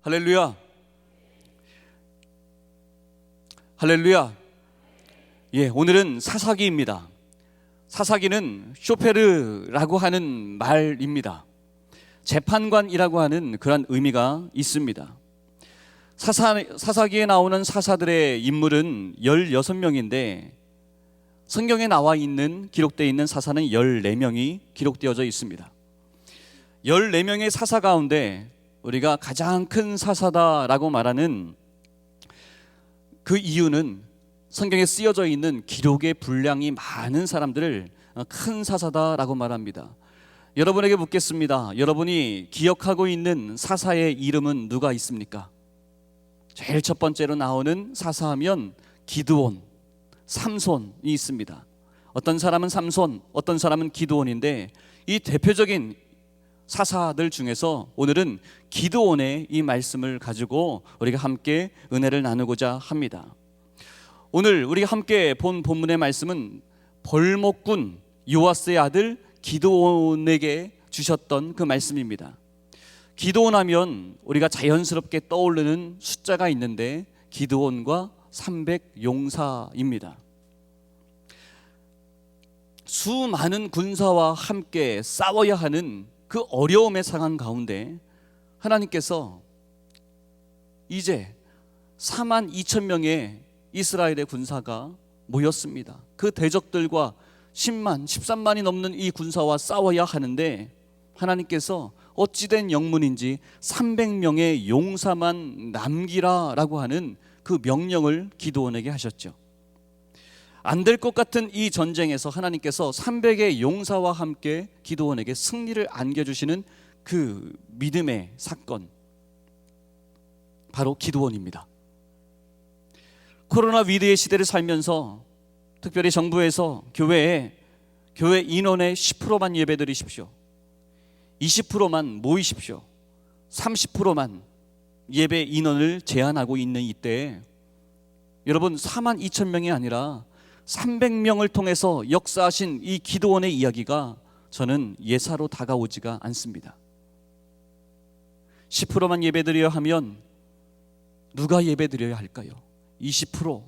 할렐루야. 할렐루야. 오늘은 사사기입니다. 사사기는 쇼페르라고 하는 말입니다. 재판관이라고 하는 그런 의미가 있습니다. 사사기에 나오는 사사들의 인물은 16명인데 성경에 나와 있는 기록되어 있는 사사는 14명이 기록되어져 있습니다. 14명의 사사 가운데 우리가 가장 큰 사사다라고 말하는 그 이유는 성경에 쓰여져 있는 기록의 분량이 많은 사람들을 큰 사사다라고 말합니다. 여러분에게 묻겠습니다. 여러분이 기억하고 있는 사사의 이름은 누가 있습니까? 제일 첫 번째로 나오는 사사하면 기드온, 삼손이 있습니다. 어떤 사람은 삼손, 어떤 사람은 기드온인데 이 대표적인 사사들 중에서 오늘은 기드온의 이 말씀을 가지고 우리가 함께 은혜를 나누고자 합니다. 오늘 우리가 함께 본 본문의 말씀은 벌목군 요아스의 아들 기드온에게 주셨던 그 말씀입니다. 기드온 하면 우리가 자연스럽게 떠오르는 숫자가 있는데 기드온과 300용사입니다. 수많은 군사와 함께 싸워야 하는 그 어려움의 상황 가운데 하나님께서 이제 42,000명의 이스라엘의 군사가 모였습니다. 그 대적들과 10만, 13만이 넘는 이 군사와 싸워야 하는데 하나님께서 어찌된 영문인지 300명의 용사만 남기라라고 하는 그 명령을 기드온에게 하셨죠. 안 될 것 같은 이 전쟁에서 하나님께서 300의 용사와 함께 기드온에게 승리를 안겨주시는 그 믿음의 사건, 바로 기드온입니다. 코로나 위기의 시대를 살면서 특별히 정부에서 교회 인원의 10%만 예배드리십시오, 20%만 모이십시오, 30%만 예배 인원을 제한하고 있는 이때에 여러분 42,000명이 아니라 300명을 통해서 역사하신 이 기드온의 이야기가 저는 예사로 다가오지가 않습니다. 10%만 예배드려야 하면 누가 예배드려야 할까요? 20%,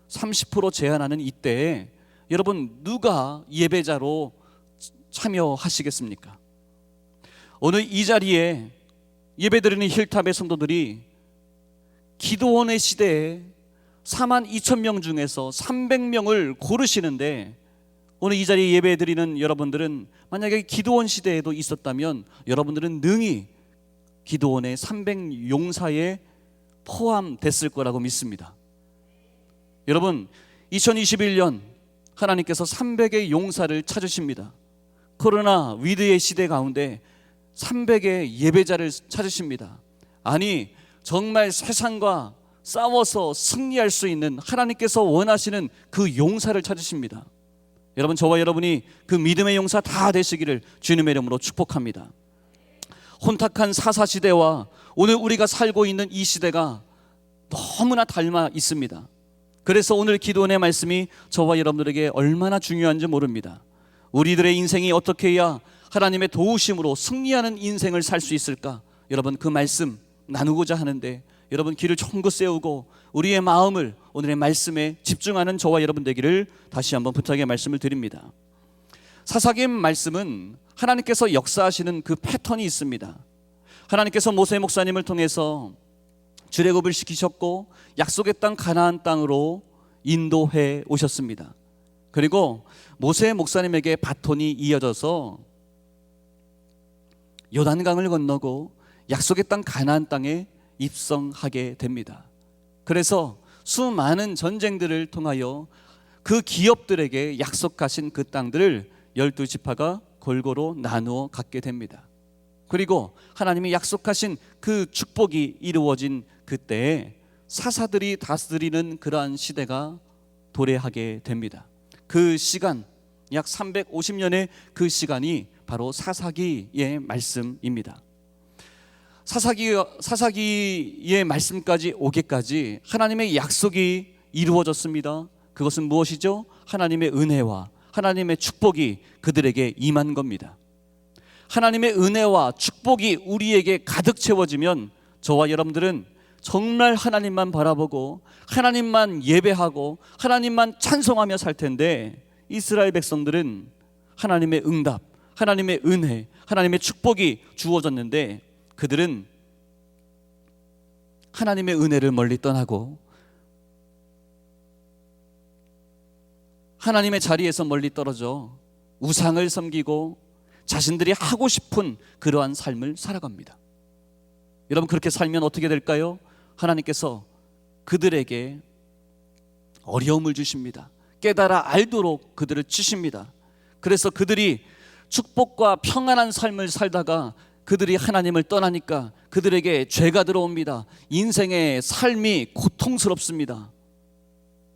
30% 제한하는 이때에 여러분 누가 예배자로 참여하시겠습니까? 오늘 이 자리에 예배드리는 힐탑의 성도들이 기드온의 시대에 42,000명 중에서 300명을 고르시는데 오늘 이 자리에 예배드리는 여러분들은 만약에 기드온 시대에도 있었다면 여러분들은 능히 기드온의 300용사에 포함됐을 거라고 믿습니다. 여러분 2021년 하나님께서 300의 용사를 찾으십니다. 코로나 위기의 시대 가운데 300의 예배자를 찾으십니다. 아니 정말 세상과 싸워서 승리할 수 있는 하나님께서 원하시는 그 용사를 찾으십니다. 여러분 저와 여러분이 그 믿음의 용사 다 되시기를 주님의 이름으로 축복합니다. 혼탁한 사사시대와 오늘 우리가 살고 있는 이 시대가 너무나 닮아 있습니다. 그래서 오늘 기도원의 말씀이 저와 여러분들에게 얼마나 중요한지 모릅니다. 우리들의 인생이 어떻게 해야 하나님의 도우심으로 승리하는 인생을 살 수 있을까? 여러분 그 말씀 나누고자 하는데 여러분 귀를 쫑긋 세우고 우리의 마음을 오늘의 말씀에 집중하는 저와 여러분 되기를 다시 한번 부탁의 말씀을 드립니다. 사사기의 말씀은 하나님께서 역사하시는 그 패턴이 있습니다. 하나님께서 모세 목사님을 통해서 출애굽을 시키셨고 약속의 땅 가나안 땅으로 인도해 오셨습니다. 그리고 모세 목사님에게 바톤이 이어져서 요단강을 건너고 약속의 땅 가나안 땅에 입성하게 됩니다. 그래서 수많은 전쟁들을 통하여 그 기업들에게 약속하신 그 땅들을 12지파가 골고루 나누어 갖게 됩니다. 그리고 하나님이 약속하신 그 축복이 이루어진 그때에 사사들이 다스리는 그러한 시대가 도래하게 됩니다. 그 시간 약 350년의 그 시간이 바로 사사기의 말씀입니다. 사사기의 말씀까지 오기까지 하나님의 약속이 이루어졌습니다. 그것은 무엇이죠? 하나님의 은혜와 하나님의 축복이 그들에게 임한 겁니다. 하나님의 은혜와 축복이 우리에게 가득 채워지면 저와 여러분들은 정말 하나님만 바라보고 하나님만 예배하고 하나님만 찬송하며 살 텐데, 이스라엘 백성들은 하나님의 응답, 하나님의 은혜, 하나님의 축복이 주어졌는데 그들은 하나님의 은혜를 멀리 떠나고 하나님의 자리에서 멀리 떨어져 우상을 섬기고 자신들이 하고 싶은 그러한 삶을 살아갑니다. 여러분, 그렇게 살면 어떻게 될까요? 하나님께서 그들에게 어려움을 주십니다. 깨달아 알도록 그들을 치십니다. 그래서 그들이 축복과 평안한 삶을 살다가 그들이 하나님을 떠나니까 그들에게 죄가 들어옵니다. 인생의 삶이 고통스럽습니다.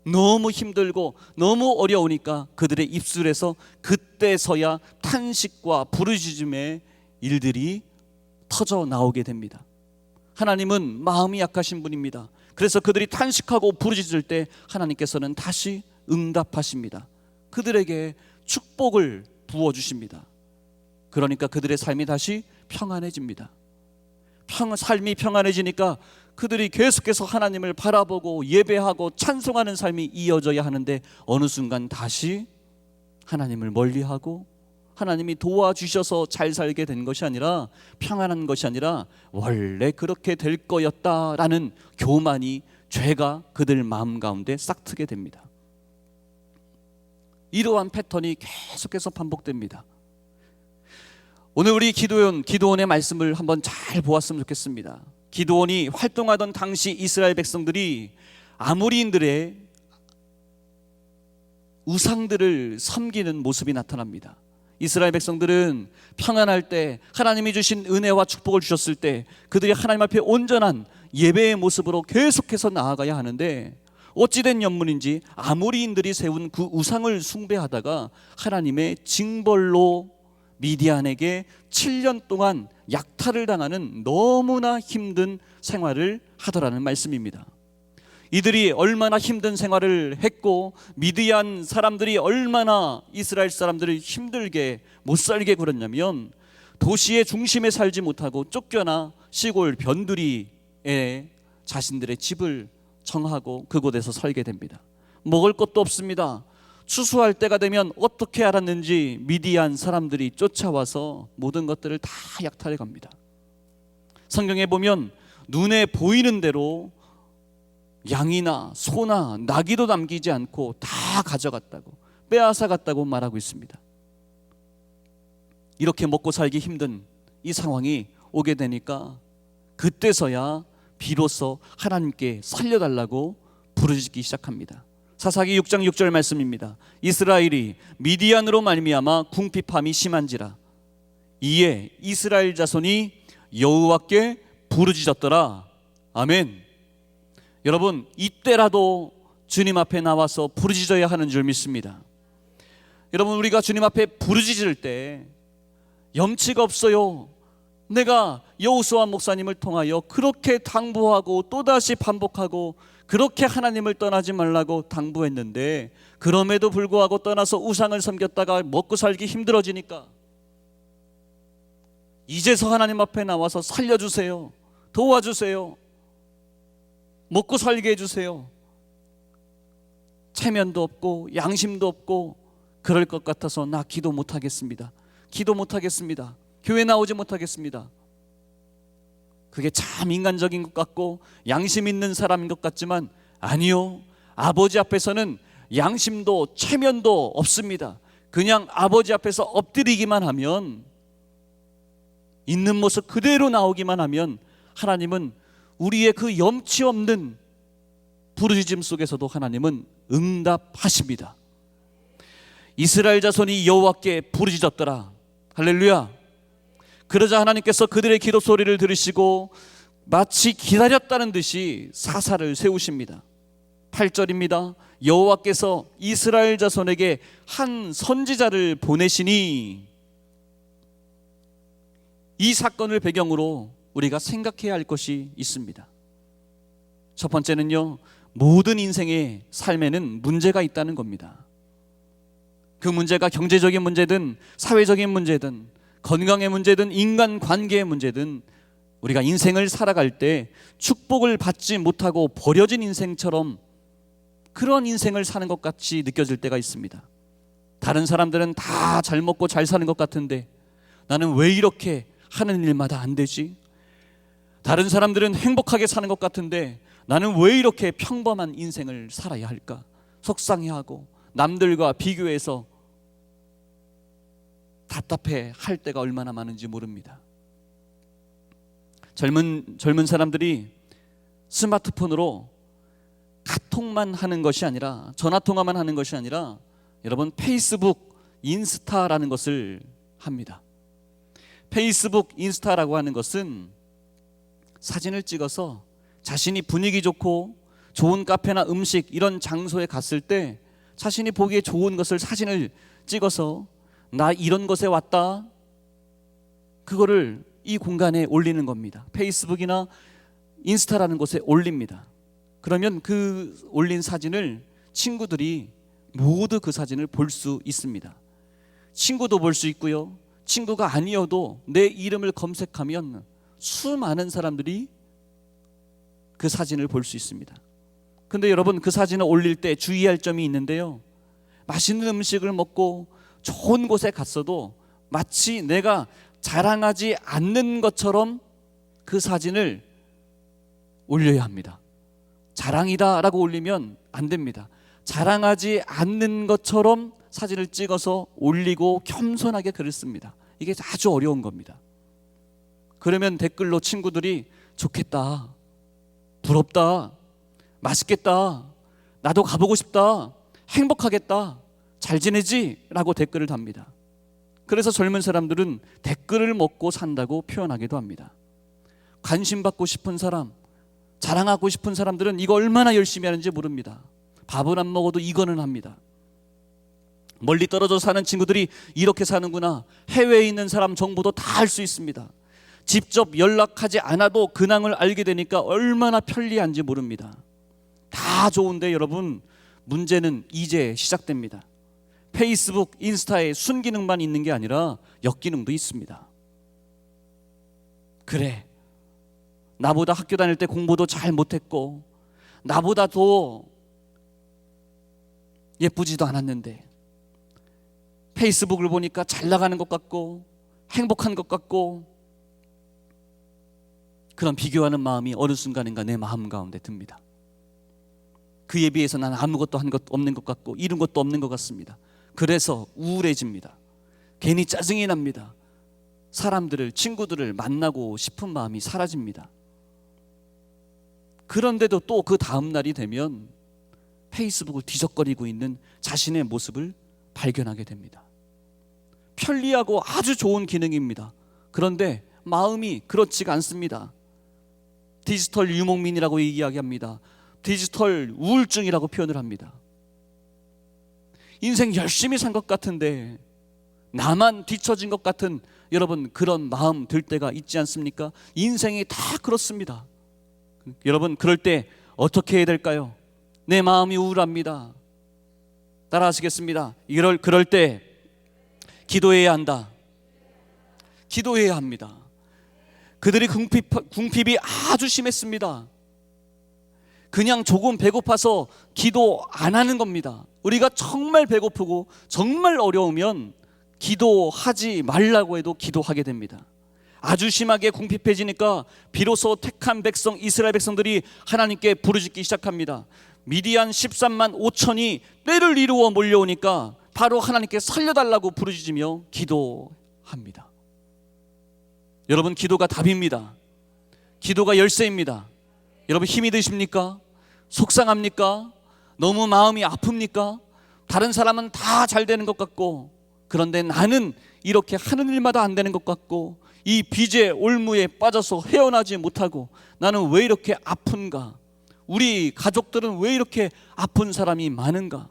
너무 힘들고 너무 어려우니까 그들의 입술에서 그때서야 탄식과 부르짖음의 일들이 터져 나오게 됩니다. 하나님은 마음이 약하신 분입니다. 그래서 그들이 탄식하고 부르짖을 때 하나님께서는 다시 응답하십니다. 그들에게 축복을 부어주십니다. 그러니까 그들의 삶이 다시 평안해집니다. 삶이 평안해지니까 그들이 계속해서 하나님을 바라보고 예배하고 찬송하는 삶이 이어져야 하는데 어느 순간 다시 하나님을 멀리하고 하나님이 도와주셔서 잘 살게 된 것이 아니라, 평안한 것이 아니라 원래 그렇게 될 거였다라는 교만이, 죄가 그들 마음 가운데 싹트게 됩니다. 이러한 패턴이 계속해서 반복됩니다. 오늘 우리 기드온의 말씀을 한번 잘 보았으면 좋겠습니다. 기드온이 활동하던 당시 이스라엘 백성들이 아모리인들의 우상들을 섬기는 모습이 나타납니다. 이스라엘 백성들은 평안할 때, 하나님이 주신 은혜와 축복을 주셨을 때 그들이 하나님 앞에 온전한 예배의 모습으로 계속해서 나아가야 하는데, 어찌된 연문인지 아모리인들이 세운 그 우상을 숭배하다가 하나님의 징벌로 미디안에게 7년 동안 약탈을 당하는 너무나 힘든 생활을 하더라는 말씀입니다. 이들이 얼마나 힘든 생활을 했고 미디안 사람들이 얼마나 이스라엘 사람들을 힘들게 못 살게 굴었냐면, 도시의 중심에 살지 못하고 쫓겨나 시골 변두리에 자신들의 집을 정하고 그곳에서 살게 됩니다. 먹을 것도 없습니다. 추수할 때가 되면 어떻게 알았는지 미디안 사람들이 쫓아와서 모든 것들을 다 약탈해 갑니다. 성경에 보면 눈에 보이는 대로 양이나 소나 나귀도 남기지 않고 다 가져갔다고, 빼앗아 갔다고 말하고 있습니다. 이렇게 먹고 살기 힘든 이 상황이 오게 되니까 그때서야 비로소 하나님께 살려달라고 부르짖기 시작합니다. 사사기 6장 6절 말씀입니다. 이스라엘이 미디안으로 말미암아 궁핍함이 심한지라 이에 이스라엘 자손이 여호와께 부르짖었더라. 아멘. 여러분, 이때라도 주님 앞에 나와서 부르짖어야 하는 줄 믿습니다. 여러분, 우리가 주님 앞에 부르짖을 때 염치가 없어요. 내가 여호수아 목사님을 통하여 그렇게 당부하고 또다시 반복하고 그렇게 하나님을 떠나지 말라고 당부했는데, 그럼에도 불구하고 떠나서 우상을 섬겼다가 먹고 살기 힘들어지니까 이제서 하나님 앞에 나와서 살려주세요, 도와주세요, 먹고 살게 해주세요. 체면도 없고 양심도 없고 그럴 것 같아서 나 기도 못하겠습니다, 기도 못하겠습니다, 교회 나오지 못하겠습니다. 그게 참 인간적인 것 같고 양심 있는 사람인 것 같지만 아니요, 아버지 앞에서는 양심도 체면도 없습니다. 그냥 아버지 앞에서 엎드리기만 하면, 있는 모습 그대로 나오기만 하면 하나님은 우리의 그 염치 없는 부르짖음 속에서도 하나님은 응답하십니다. 이스라엘 자손이 여호와께 부르짖었더라. 할렐루야. 그러자 하나님께서 그들의 기도 소리를 들으시고 마치 기다렸다는 듯이 사사를 세우십니다. 8절입니다. 여호와께서 이스라엘 자손에게 한 선지자를 보내시니, 이 사건을 배경으로 우리가 생각해야 할 것이 있습니다. 첫 번째는요, 모든 인생의 삶에는 문제가 있다는 겁니다. 그 문제가 경제적인 문제든 사회적인 문제든 건강의 문제든 인간관계의 문제든 우리가 인생을 살아갈 때 축복을 받지 못하고 버려진 인생처럼 그런 인생을 사는 것 같이 느껴질 때가 있습니다. 다른 사람들은 다 잘 먹고 잘 사는 것 같은데 나는 왜 이렇게 하는 일마다 안 되지? 다른 사람들은 행복하게 사는 것 같은데 나는 왜 이렇게 평범한 인생을 살아야 할까? 속상해하고 남들과 비교해서 답답해 할 때가 얼마나 많은지 모릅니다. 젊은 사람들이 스마트폰으로 카톡만 하는 것이 아니라, 전화통화만 하는 것이 아니라 여러분 페이스북, 인스타라는 것을 합니다. 페이스북, 인스타라고 하는 것은 사진을 찍어서 자신이 분위기 좋고 좋은 카페나 음식 이런 장소에 갔을 때 자신이 보기에 좋은 것을 사진을 찍어서 나 이런 곳에 왔다, 그거를 이 공간에 올리는 겁니다. 페이스북이나 인스타라는 곳에 올립니다. 그러면 그 올린 사진을 친구들이 모두 그 사진을 볼 수 있습니다. 친구도 볼 수 있고요, 친구가 아니어도 내 이름을 검색하면 수많은 사람들이 그 사진을 볼 수 있습니다. 근데 여러분, 그 사진을 올릴 때 주의할 점이 있는데요, 맛있는 음식을 먹고 좋은 곳에 갔어도 마치 내가 자랑하지 않는 것처럼 그 사진을 올려야 합니다. 자랑이다 라고 올리면 안 됩니다. 자랑하지 않는 것처럼 사진을 찍어서 올리고 겸손하게 글을 씁니다. 이게 아주 어려운 겁니다. 그러면 댓글로 친구들이 좋겠다, 부럽다, 맛있겠다, 나도 가보고 싶다, 행복하겠다, 잘 지내지? 라고 댓글을 답니다. 그래서 젊은 사람들은 댓글을 먹고 산다고 표현하기도 합니다. 관심받고 싶은 사람, 자랑하고 싶은 사람들은 이거 얼마나 열심히 하는지 모릅니다. 밥은 안 먹어도 이거는 합니다. 멀리 떨어져 사는 친구들이 이렇게 사는구나, 해외에 있는 사람 정보도 다 알 수 있습니다. 직접 연락하지 않아도 근황을 알게 되니까 얼마나 편리한지 모릅니다. 다 좋은데 여러분, 문제는 이제 시작됩니다. 페이스북, 인스타에 순기능만 있는 게 아니라 역기능도 있습니다. 그래, 나보다 학교 다닐 때 공부도 잘 못했고 나보다 더 예쁘지도 않았는데 페이스북을 보니까 잘 나가는 것 같고 행복한 것 같고, 그런 비교하는 마음이 어느 순간인가 내 마음 가운데 듭니다. 그에 비해서 나는 아무것도 한 것 없는 것 같고 이룬 것도 없는 것 같습니다. 그래서 우울해집니다. 괜히 짜증이 납니다. 사람들을, 친구들을 만나고 싶은 마음이 사라집니다. 그런데도 또 그 다음 날이 되면 페이스북을 뒤적거리고 있는 자신의 모습을 발견하게 됩니다. 편리하고 아주 좋은 기능입니다. 그런데 마음이 그렇지가 않습니다. 디지털 유목민이라고 이야기합니다. 디지털 우울증이라고 표현을 합니다. 인생 열심히 산 것 같은데 나만 뒤처진 것 같은, 여러분, 그런 마음 들 때가 있지 않습니까? 인생이 다 그렇습니다. 여러분, 그럴 때 어떻게 해야 될까요? 내 마음이 우울합니다. 따라 하시겠습니다. 그럴 때 기도해야 한다. 기도해야 합니다. 그들이 궁핍이 아주 심했습니다. 그냥 조금 배고파서 기도 안 하는 겁니다. 우리가 정말 배고프고 정말 어려우면 기도하지 말라고 해도 기도하게 됩니다. 아주 심하게 궁핍해지니까 비로소 택한 백성, 이스라엘 백성들이 하나님께 부르짖기 시작합니다. 미디안 13만 5천이 때를 이루어 몰려오니까 바로 하나님께 살려달라고 부르짖으며 기도합니다. 여러분, 기도가 답입니다. 기도가 열쇠입니다. 여러분, 힘이 드십니까? 속상합니까? 너무 마음이 아픕니까? 다른 사람은 다 잘 되는 것 같고 그런데 나는 이렇게 하는 일마다 안 되는 것 같고 이 빚의 올무에 빠져서 헤어나지 못하고 나는 왜 이렇게 아픈가? 우리 가족들은 왜 이렇게 아픈 사람이 많은가?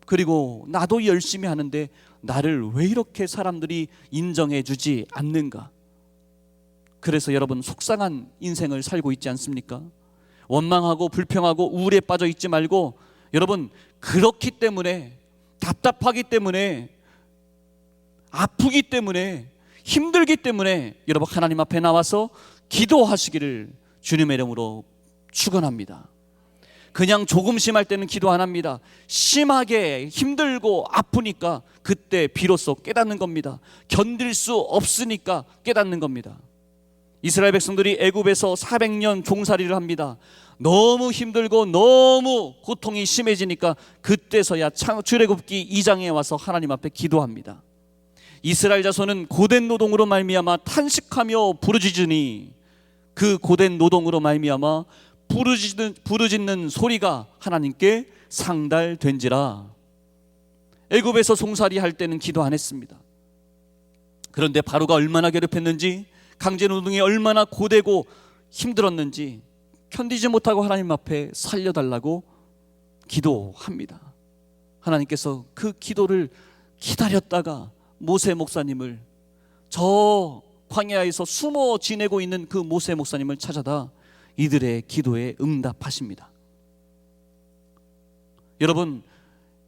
그리고 나도 열심히 하는데 나를 왜 이렇게 사람들이 인정해 주지 않는가? 그래서 여러분, 속상한 인생을 살고 있지 않습니까? 원망하고 불평하고 우울에 빠져 있지 말고, 여러분, 그렇기 때문에, 답답하기 때문에, 아프기 때문에, 힘들기 때문에 여러분 하나님 앞에 나와서 기도하시기를 주님의 이름으로 축원합니다. 그냥 조금 심할 때는 기도 안 합니다. 심하게 힘들고 아프니까 그때 비로소 깨닫는 겁니다. 견딜 수 없으니까 깨닫는 겁니다. 이스라엘 백성들이 애굽에서 400년 종살이를 합니다. 너무 힘들고 너무 고통이 심해지니까 그때서야 출애굽기 2장에 와서 하나님 앞에 기도합니다. 이스라엘 자손은 고된 노동으로 말미암아 탄식하며 부르짖으니 그 고된 노동으로 말미암아 부르짖는 소리가 하나님께 상달된지라. 애굽에서 종살이 할 때는 기도 안 했습니다. 그런데 바로가 얼마나 괴롭혔는지, 강제노동이 얼마나 고되고 힘들었는지 견디지 못하고 하나님 앞에 살려달라고 기도합니다. 하나님께서 그 기도를 기다렸다가 모세 목사님을, 저 광야에서 숨어 지내고 있는 그 모세 목사님을 찾아다 이들의 기도에 응답하십니다. 여러분,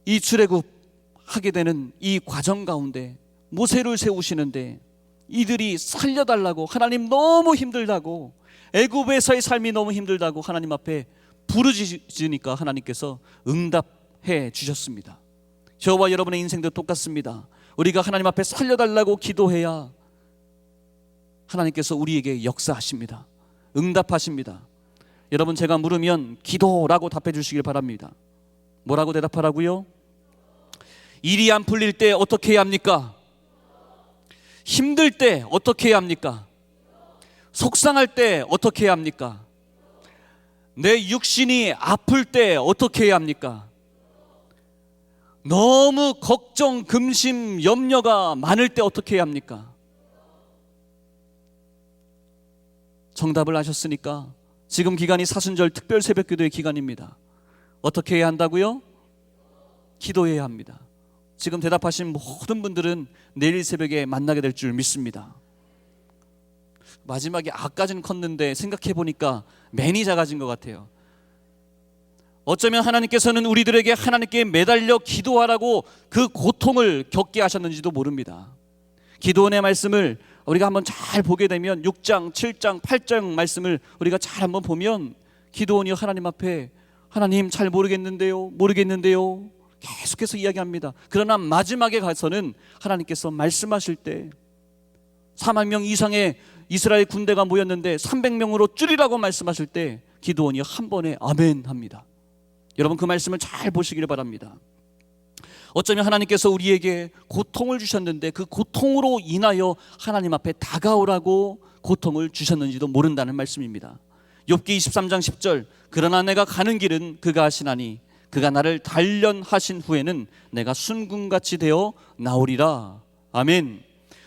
이 출애굽하게 되는 이 과정 가운데 모세를 세우시는데 이들이 살려달라고, 하나님 너무 힘들다고, 애굽에서의 삶이 너무 힘들다고 하나님 앞에 부르짖으니까 하나님께서 응답해 주셨습니다. 저와 여러분의 인생도 똑같습니다. 우리가 하나님 앞에 살려달라고 기도해야 하나님께서 우리에게 역사하십니다. 응답하십니다. 여러분, 제가 물으면 기도라고 답해 주시길 바랍니다. 뭐라고 대답하라고요? 일이 안 풀릴 때 어떻게 해야 합니까? 힘들 때 어떻게 해야 합니까? 속상할 때 어떻게 해야 합니까? 내 육신이 아플 때 어떻게 해야 합니까? 너무 걱정, 근심, 염려가 많을 때 어떻게 해야 합니까? 정답을 아셨으니까 지금 기간이 사순절 특별 새벽기도의 기간입니다. 어떻게 해야 한다고요? 기도해야 합니다. 지금 대답하신 모든 분들은 내일 새벽에 만나게 될 줄 믿습니다. 마지막에 아까진 컸는데 생각해 보니까 맨이 작아진 것 같아요. 어쩌면 하나님께서는 우리들에게 하나님께 매달려 기도하라고 그 고통을 겪게 하셨는지도 모릅니다. 기도원의 말씀을 우리가 한번 잘 보게 되면 6장, 7장, 8장 말씀을 우리가 잘 한번 보면 기도원이 하나님 앞에, 하나님 잘 모르겠는데요, 계속해서 이야기합니다. 그러나 마지막에 가서는 하나님께서 말씀하실 때 4만 명 이상의 이스라엘 군대가 모였는데 300명으로 줄이라고 말씀하실 때 기도원이 한 번에 아멘 합니다. 여러분, 그 말씀을 잘 보시길 바랍니다. 어쩌면 하나님께서 우리에게 고통을 주셨는데 그 고통으로 인하여 하나님 앞에 다가오라고 고통을 주셨는지도 모른다는 말씀입니다. 욥기 23장 10절, 그러나 내가 가는 길은 그가 하시나니 그가 나를 단련하신 후에는 내가 순금같이 되어 나오리라. 아멘.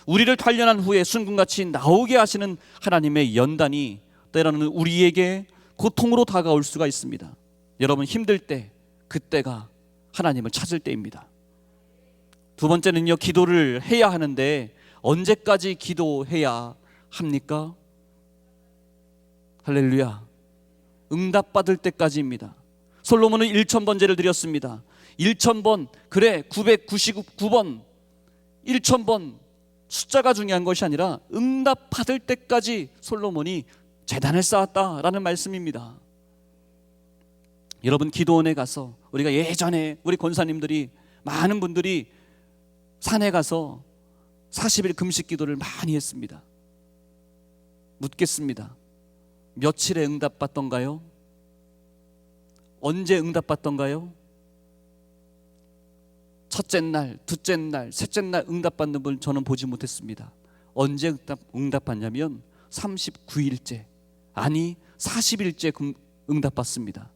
우리를 단련한 후에 순금같이 나오게 하시는 하나님의 연단이 때로는 우리에게 고통으로 다가올 수가 있습니다. 여러분, 힘들 때, 그때가 하나님을 찾을 때입니다. 두 번째는요, 기도를 해야 하는데 언제까지 기도해야 합니까? 할렐루야. 응답받을 때까지입니다. 솔로몬은 1000번제를 드렸습니다. 1000번, 그래 999번, 1000번 숫자가 중요한 것이 아니라 응답받을 때까지 솔로몬이 제단을 쌓았다라는 말씀입니다. 여러분, 기도원에 가서 우리가 예전에 우리 권사님들이, 많은 분들이 산에 가서 40일 금식 기도를 많이 했습니다. 묻겠습니다. 며칠에 응답받던가요? 언제 응답받던가요? 첫째 날, 둘째 날, 셋째 날 응답받는 분 저는 보지 못했습니다. 언제 응답받냐면 39일째, 아니 40일째 응답받습니다.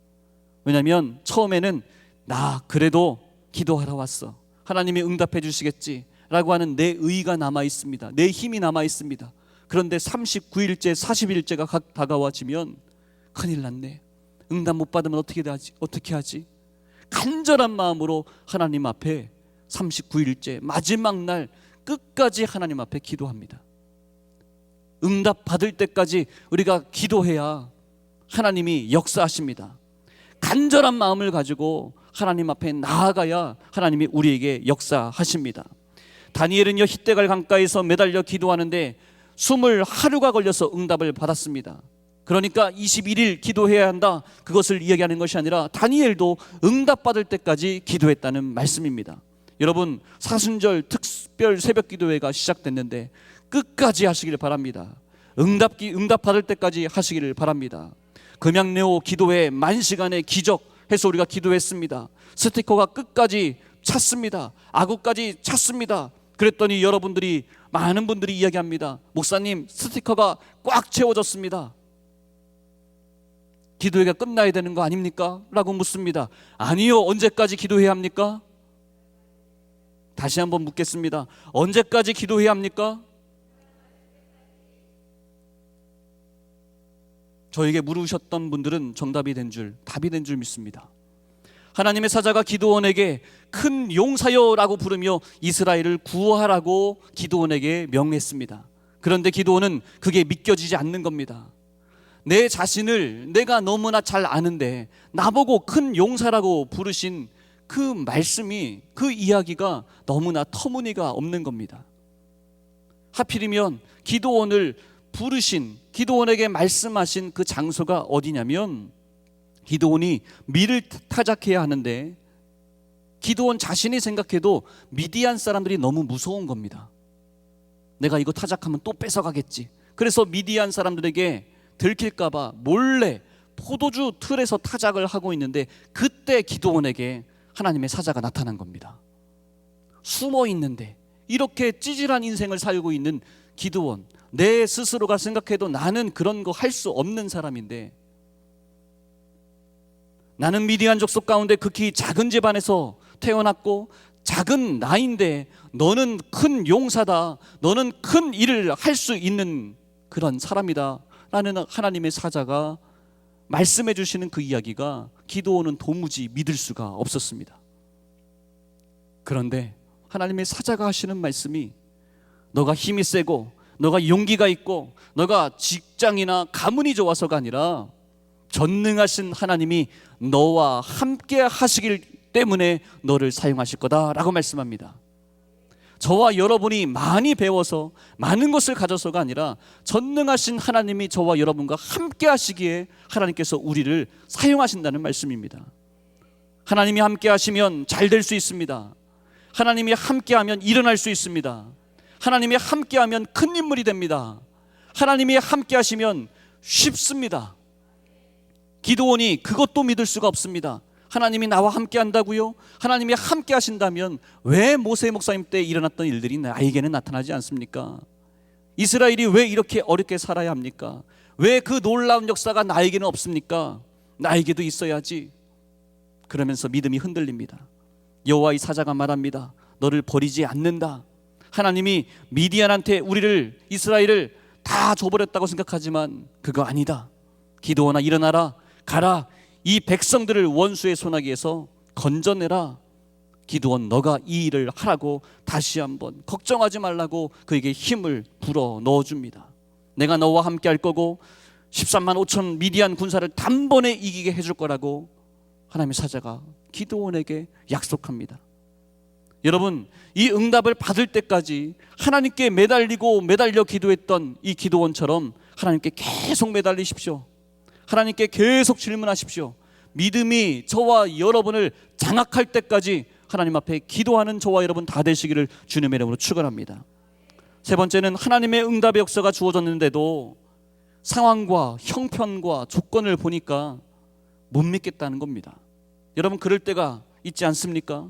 왜냐하면 처음에는 나 그래도 기도하러 왔어, 하나님이 응답해 주시겠지 라고 하는 내 의가 남아 있습니다. 내 힘이 남아 있습니다. 그런데 39일째, 40일째가 다가와지면 큰일 났네. 응답 못 받으면 어떻게 하지? 간절한 마음으로 하나님 앞에 39일째 마지막 날 끝까지 하나님 앞에 기도합니다. 응답 받을 때까지 우리가 기도해야 하나님이 역사하십니다. 간절한 마음을 가지고 하나님 앞에 나아가야 하나님이 우리에게 역사하십니다. 다니엘은요, 히데갈 강가에서 매달려 기도하는데 21하루가 걸려서 응답을 받았습니다. 그러니까 21일 기도해야 한다, 그것을 이야기하는 것이 아니라 다니엘도 응답받을 때까지 기도했다는 말씀입니다. 여러분, 사순절 특별 새벽 기도회가 시작됐는데 끝까지 하시길 바랍니다. 응답받을 때까지 하시기를 바랍니다. 금양레오 기도회 만시간의 기적 해서 우리가 기도했습니다. 스티커가 끝까지 찼습니다. 아구까지 찼습니다. 그랬더니 여러분들이, 많은 분들이 이야기합니다. 목사님, 스티커가 꽉 채워졌습니다. 기도회가 끝나야 되는 거 아닙니까? 라고 묻습니다. 아니요. 언제까지 기도해야 합니까? 다시 한번 묻겠습니다. 언제까지 기도해야 합니까? 저에게 물으셨던 분들은 정답이 된 줄, 답이 된 줄 믿습니다. 하나님의 사자가 기드온에게 큰 용사여라고 부르며 이스라엘을 구하라고 기드온에게 명했습니다. 그런데 기드온은 그게 믿겨지지 않는 겁니다. 내 자신을 내가 너무나 잘 아는데 나보고 큰 용사라고 부르신 그 말씀이, 그 이야기가 너무나 터무니가 없는 겁니다. 하필이면 기드온을 부르신, 기드온에게 말씀하신 그 장소가 어디냐면, 기드온이 밀을 타작해야 하는데 기드온 자신이 생각해도 미디안 사람들이 너무 무서운 겁니다. 내가 이거 타작하면 또 뺏어가겠지. 그래서 미디안 사람들에게 들킬까봐 몰래 포도주 틀에서 타작을 하고 있는데, 그때 기드온에게 하나님의 사자가 나타난 겁니다. 숨어 있는데 이렇게 찌질한 인생을 살고 있는 기드온, 내 스스로가 생각해도 나는 그런 거 할 수 없는 사람인데, 나는 미디안 족속 가운데 극히 작은 집안에서 태어났고 작은 나이인데 너는 큰 용사다, 너는 큰 일을 할 수 있는 그런 사람이다 라는 하나님의 사자가 말씀해 주시는 그 이야기가 기드온은 도무지 믿을 수가 없었습니다. 그런데 하나님의 사자가 하시는 말씀이, 너가 힘이 세고 너가 용기가 있고 너가 직장이나 가문이 좋아서가 아니라 전능하신 하나님이 너와 함께 하시길 때문에 너를 사용하실 거다라고 말씀합니다. 저와 여러분이 많이 배워서 많은 것을 가져서가 아니라 전능하신 하나님이 저와 여러분과 함께 하시기에 하나님께서 우리를 사용하신다는 말씀입니다. 하나님이 함께 하시면 잘 될 수 있습니다. 하나님이 함께 하면 일어날 수 있습니다. 하나님이 함께 하면 큰 인물이 됩니다. 하나님이 함께 하시면 쉽습니다. 기드온이 그것도 믿을 수가 없습니다. 하나님이 나와 함께 한다고요? 하나님이 함께 하신다면 왜 모세 목사님 때 일어났던 일들이 나에게는 나타나지 않습니까? 이스라엘이 왜 이렇게 어렵게 살아야 합니까? 왜 그 놀라운 역사가 나에게는 없습니까? 나에게도 있어야지. 그러면서 믿음이 흔들립니다. 여호와의 사자가 말합니다. 너를 버리지 않는다. 하나님이 미디안한테 우리를, 이스라엘을 다 줘버렸다고 생각하지만 그거 아니다. 기드온아, 일어나라, 가라. 이 백성들을 원수의 손아귀에서 건져내라. 기드온, 너가 이 일을 하라고 다시 한번 걱정하지 말라고 그에게 힘을 불어 넣어줍니다. 내가 너와 함께 할 거고 13만 5천 미디안 군사를 단번에 이기게 해줄 거라고 하나님의 사자가 기드온에게 약속합니다. 여러분, 이 응답을 받을 때까지 하나님께 매달려 기도했던 이 기드온처럼 하나님께 계속 매달리십시오. 하나님께 계속 질문하십시오. 믿음이 저와 여러분을 장악할 때까지 하나님 앞에 기도하는 저와 여러분 다 되시기를 주님의 이름으로 축원합니다. 세 번째는, 하나님의 응답의 역사가 주어졌는데도 상황과 형편과 조건을 보니까 못 믿겠다는 겁니다. 여러분, 그럴 때가 있지 않습니까?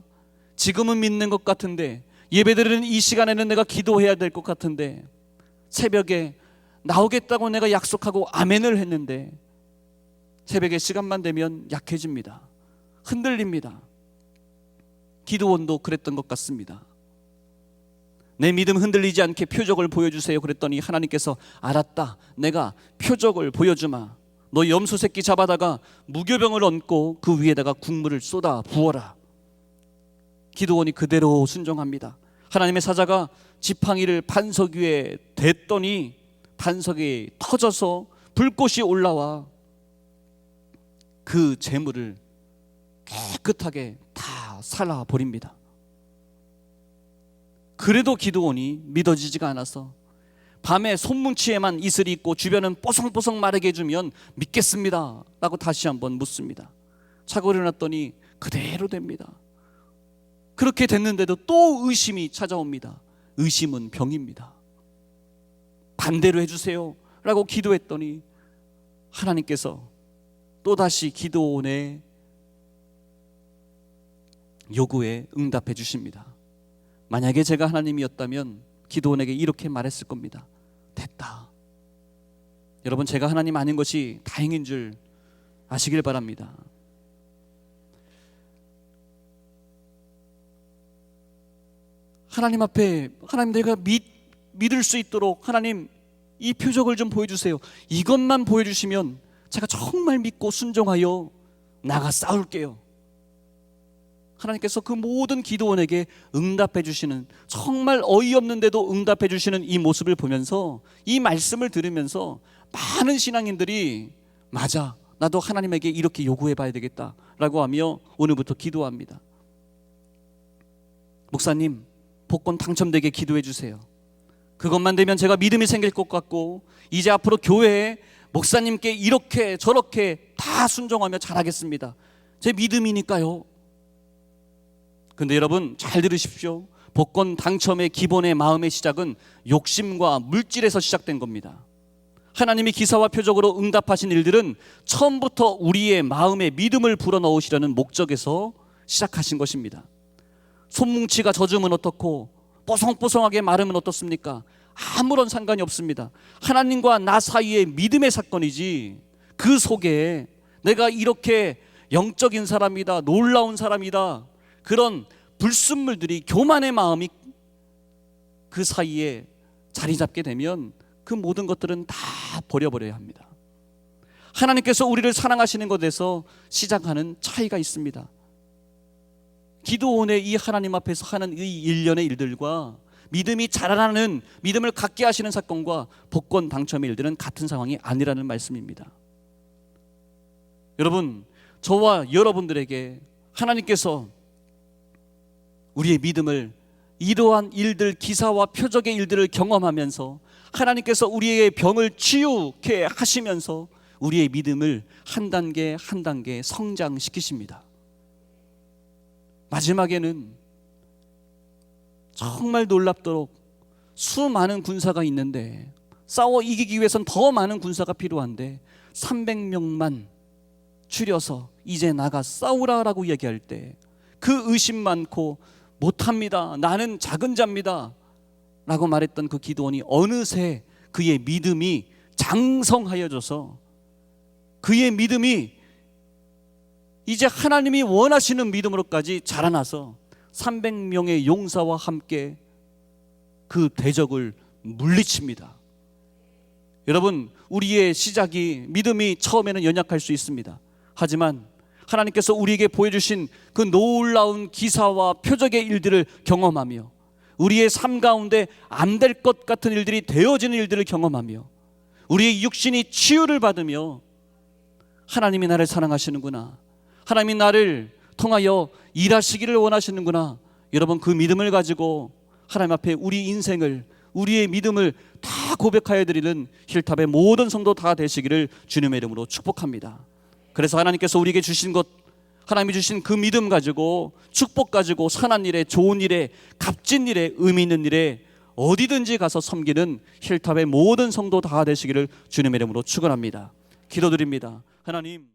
지금은 믿는 것 같은데, 예배드리는 이 시간에는 내가 기도해야 될 것 같은데, 새벽에 나오겠다고 내가 약속하고 아멘을 했는데 새벽에 시간만 되면 약해집니다. 흔들립니다. 기드온도 그랬던 것 같습니다. 내 믿음 흔들리지 않게 표적을 보여주세요. 그랬더니 하나님께서, 알았다, 내가 표적을 보여주마. 너 염소 새끼 잡아다가 무교병을 얹고 그 위에다가 국물을 쏟아 부어라. 기드온이 그대로 순종합니다. 하나님의 사자가 지팡이를 반석 위에 댔더니 반석이 터져서 불꽃이 올라와 그 재물을 깨끗하게 다 살아버립니다. 그래도 기드온이 믿어지지가 않아서 밤에 손뭉치에만 이슬이 있고 주변은 뽀송뽀송 마르게 해주면 믿겠습니다 라고 다시 한번 묻습니다. 자고 일어났더니 그대로 됩니다. 그렇게 됐는데도 또 의심이 찾아옵니다. 의심은 병입니다. 반대로 해주세요 라고 기도했더니 하나님께서 또다시 기도원의 요구에 응답해 주십니다. 만약에 제가 하나님이었다면 기도원에게 이렇게 말했을 겁니다. 됐다. 여러분, 제가 하나님 아닌 것이 다행인 줄 아시길 바랍니다. 하나님 앞에 하나님 내가 믿을 수 있도록 하나님 이 표적을 좀 보여주세요. 이것만 보여주시면 제가 정말 믿고 순종하여 나가 싸울게요. 하나님께서 그 모든 기도원에게 응답해 주시는, 정말 어이없는데도 응답해 주시는 이 모습을 보면서, 이 말씀을 들으면서 많은 신앙인들이 맞아, 나도 하나님에게 이렇게 요구해 봐야 되겠다라고 하며 오늘부터 기도합니다. 목사님, 복권 당첨되게 기도해 주세요. 그것만 되면 제가 믿음이 생길 것 같고 이제 앞으로 교회에 목사님께 이렇게 저렇게 다 순종하며 잘하겠습니다. 제 믿음이니까요. 근데 여러분 잘 들으십시오. 복권 당첨의 기본의 마음의 시작은 욕심과 물질에서 시작된 겁니다. 하나님이 기사와 표적으로 응답하신 일들은 처음부터 우리의 마음에 믿음을 불어넣으시려는 목적에서 시작하신 것입니다. 손뭉치가 젖으면 어떻고 뽀송뽀송하게 마르면 어떻습니까? 아무런 상관이 없습니다. 하나님과 나 사이의 믿음의 사건이지, 그 속에 내가 이렇게 영적인 사람이다, 놀라운 사람이다, 그런 불순물들이, 교만의 마음이 그 사이에 자리 잡게 되면 그 모든 것들은 다 버려버려야 합니다. 하나님께서 우리를 사랑하시는 것에서 시작하는 차이가 있습니다. 기도원의 이 하나님 앞에서 하는 이 일련의 일들과 믿음이 자라나는, 믿음을 갖게 하시는 사건과 복권 당첨의 일들은 같은 상황이 아니라는 말씀입니다. 여러분, 저와 여러분들에게 하나님께서 우리의 믿음을, 이러한 일들, 기사와 표적의 일들을 경험하면서 하나님께서 우리의 병을 치유케 하시면서 우리의 믿음을 한 단계 한 단계 성장시키십니다. 마지막에는 정말 놀랍도록 수많은 군사가 있는데, 싸워 이기기 위해서는 더 많은 군사가 필요한데 300명만 추려서 이제 나가 싸우라라고 얘기할 때 그 의심 많고 못합니다, 나는 작은 자입니다 라고 말했던 그 기도원이 어느새 그의 믿음이 장성하여져서 그의 믿음이 이제 하나님이 원하시는 믿음으로까지 자라나서 300명의 용사와 함께 그 대적을 물리칩니다. 여러분, 우리의 시작이, 믿음이 처음에는 연약할 수 있습니다. 하지만 하나님께서 우리에게 보여주신 그 놀라운 기사와 표적의 일들을 경험하며 우리의 삶 가운데 안 될 것 같은 일들이 되어지는 일들을 경험하며 우리의 육신이 치유를 받으며 하나님이 나를 사랑하시는구나, 하나님이 나를 통하여 일하시기를 원하시는구나, 여러분 그 믿음을 가지고 하나님 앞에 우리 인생을, 우리의 믿음을 다 고백하여 드리는 힐탑의 모든 성도 다 되시기를 주님의 이름으로 축복합니다. 그래서 하나님께서 우리에게 주신 것, 하나님이 주신 그 믿음 가지고, 축복 가지고 선한 일에, 좋은 일에, 값진 일에, 의미 있는 일에 어디든지 가서 섬기는 힐탑의 모든 성도 다 되시기를 주님의 이름으로 축원합니다. 기도드립니다. 하나님,